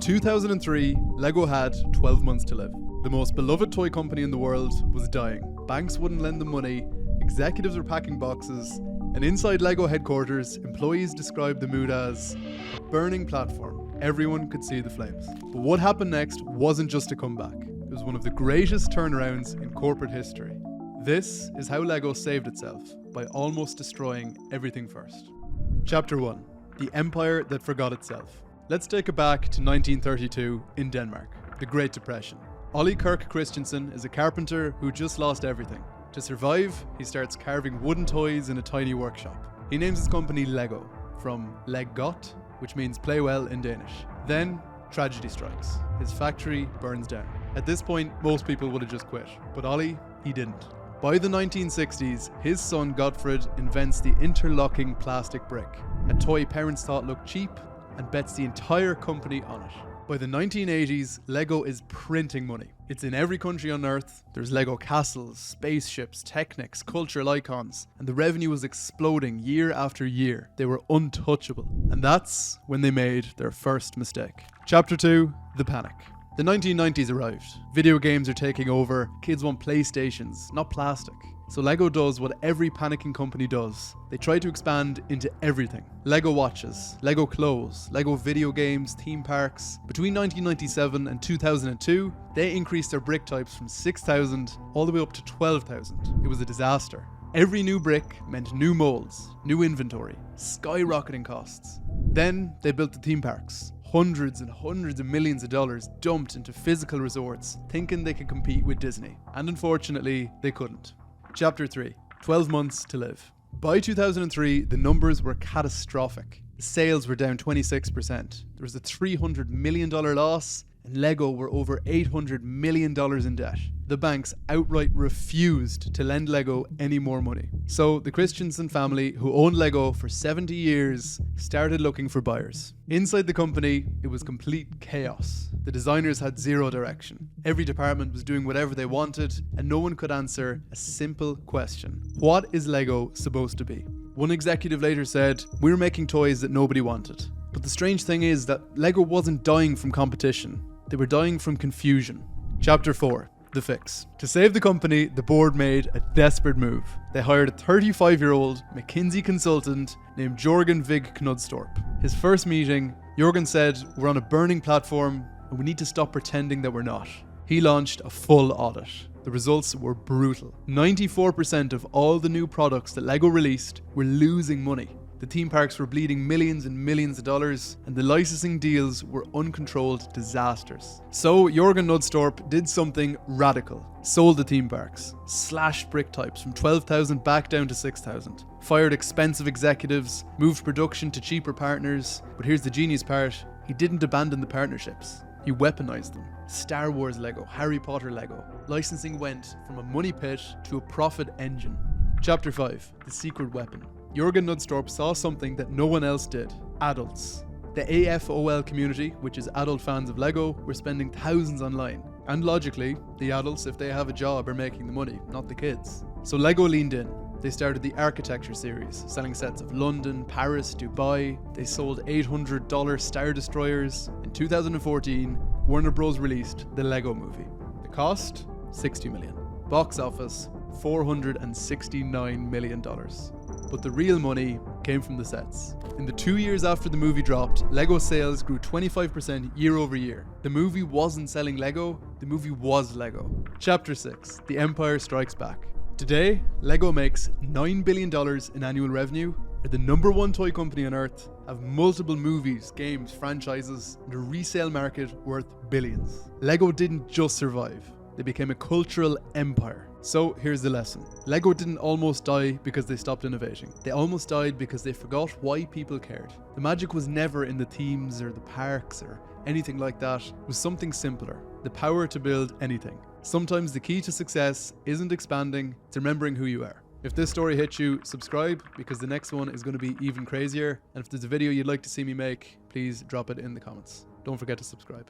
2003, Lego had 12 months to live. The most beloved toy company in the world was dying. Banks wouldn't lend them money, executives were packing boxes, and inside Lego headquarters, employees described the mood as a burning platform. Everyone could see the flames. But what happened next wasn't just a comeback. It was one of the greatest turnarounds in corporate history. This is how Lego saved itself, by almost destroying everything first. Chapter 1. The Empire That Forgot Itself. Let's take it back to 1932 in Denmark, the Great Depression. Ollie Kirk Christensen is a carpenter who just lost everything. To survive, he starts carving wooden toys in a tiny workshop. He names his company Lego, from Leg Godt, which means play well in Danish. Then, tragedy strikes. His factory burns down. At this point, most people would have just quit, but Ollie, he didn't. By the 1960s, his son Gottfried invents the interlocking plastic brick, a toy parents thought looked cheap, and bets the entire company on it. By the 1980s, Lego is printing money. It's in every country on Earth. There's Lego castles, spaceships, Technics, cultural icons, and the revenue was exploding year after year. They were untouchable. And that's when they made their first mistake. Chapter 2, The Panic. The 1990s arrived. Video games are taking over. Kids want PlayStations, not plastic. So Lego does what every panicking company does. They try to expand into everything. Lego watches, Lego clothes, Lego video games, theme parks. Between 1997 and 2002, they increased their brick types from 6,000 all the way up to 12,000. It was a disaster. Every new brick meant new molds, new inventory, skyrocketing costs. Then they built the theme parks. Hundreds and hundreds of millions of dollars dumped into physical resorts, thinking they could compete with Disney. And unfortunately, they couldn't. Chapter 3. 12 months to live. By 2003, the numbers were catastrophic. The sales were down 26%. There was a $300 million loss, and Lego were over $800 million in debt. The banks outright refused to lend Lego any more money. So the Christensen family, who owned Lego for 70 years, started looking for buyers. Inside the company, it was complete chaos. The designers had zero direction. Every department was doing whatever they wanted, and no one could answer a simple question. What is Lego supposed to be? One executive later said, "We're making toys that nobody wanted." But the strange thing is that Lego wasn't dying from competition. They were dying from confusion. Chapter 4. The fix. To save the company, the board made a desperate move. They hired a 35-year-old McKinsey consultant named Jørgen Vig Knudstorp. His first meeting, Jørgen said, "We're on a burning platform and we need to stop pretending that we're not." He launched a full audit. The results were brutal. 94% of all the new products that Lego released were losing money. The theme parks were bleeding millions and millions of dollars, and the licensing deals were uncontrolled disasters. So Jørgen Knudstorp did something radical. Sold the theme parks, slashed brick types from 12,000 back down to 6,000, fired expensive executives, moved production to cheaper partners. But here's the genius part, he didn't abandon the partnerships. He weaponized them. Star Wars Lego, Harry Potter Lego. Licensing went from a money pit to a profit engine. Chapter 5. The secret weapon. Jørgen Knudstorp saw something that no one else did. Adults. The AFOL community, which is adult fans of Lego, were spending thousands online. And logically, the adults, if they have a job, are making the money, not the kids. So Lego leaned in. They started the Architecture series, selling sets of London, Paris, Dubai. They sold $800 Star Destroyers. In 2014, Warner Bros. Released the Lego Movie. The cost? $60 million. Box office? $469 million. But the real money came from the sets. In the 2 years after the movie dropped, Lego sales grew 25% year over year. The movie wasn't selling Lego, the movie was Lego. Chapter 6. The Empire Strikes Back. Today, Lego makes $9 billion in annual revenue, are the #1 toy company on Earth, have multiple movies, games, franchises, and a resale market worth billions. Lego didn't just survive, they became a cultural empire. So here's the lesson. Lego didn't almost die because they stopped innovating. They almost died because they forgot why people cared. The magic was never in the themes or the parks or anything like that. It was something simpler. The power to build anything. Sometimes the key to success isn't expanding, it's remembering who you are. If this story hit you, subscribe because the next one is going to be even crazier. And if there's a video you'd like to see me make, please drop it in the comments. Don't forget to subscribe.